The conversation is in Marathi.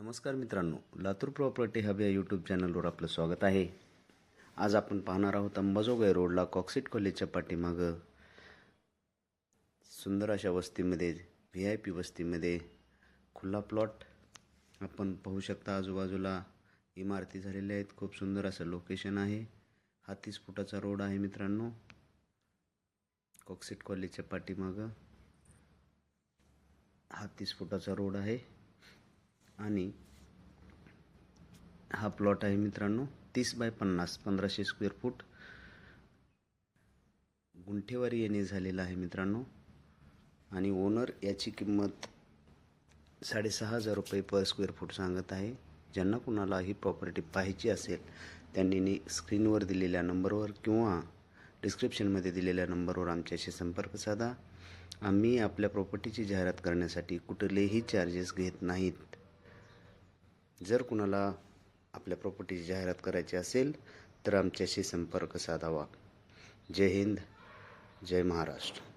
नमस्कार मित्रांनो, लातूर प्रॉपर्टी हब या यूट्यूब चॅनलवर आपलं स्वागत आहे. आज आपण पाहणार आहोत अंबाजोगाई रोडला कॉक्सिट कॉलेजच्या पाठीमागं सुंदर अशा वस्तीमध्ये, VIP वस्तीमध्ये खुला प्लॉट आपण पाहू शकता. आजूबाजूला इमारती झालेल्या आहेत. खूप सुंदर असं लोकेशन आहे. हा 30 फुटाचा रोड आहे मित्रांनो. कॉक्सिट कॉलेजच्या पाठीमागं हा 30 फुटाचा रोड आहे आणि हा प्लॉट आहे मित्रांनो 30 बाय 50, 1500 स्क्वेअर फूट गुंठेवारी येणे झालेला आहे मित्रांनो. आणि ओनर याची किंमत 6,500 रुपये पर स्क्वेअर फूट सांगत आहे. ज्यांना कुणाला ही प्रॉपर्टी पाहायची असेल त्यांनी स्क्रीनवर दिलेल्या नंबरवर किंवा डिस्क्रिप्शनमध्ये दिलेल्या नंबरवर आमच्याशी संपर्क साधा. आम्ही आपल्या प्रॉपर्टीची जाहिरात करण्यासाठी कुठलेही चार्जेस घेत नाहीत. जर कुणाला आपल्या प्रॉपर्टीची जाहिरात करायची असेल तर आमच्याशी संपर्क साधावा. जय हिंद, जय महाराष्ट्र.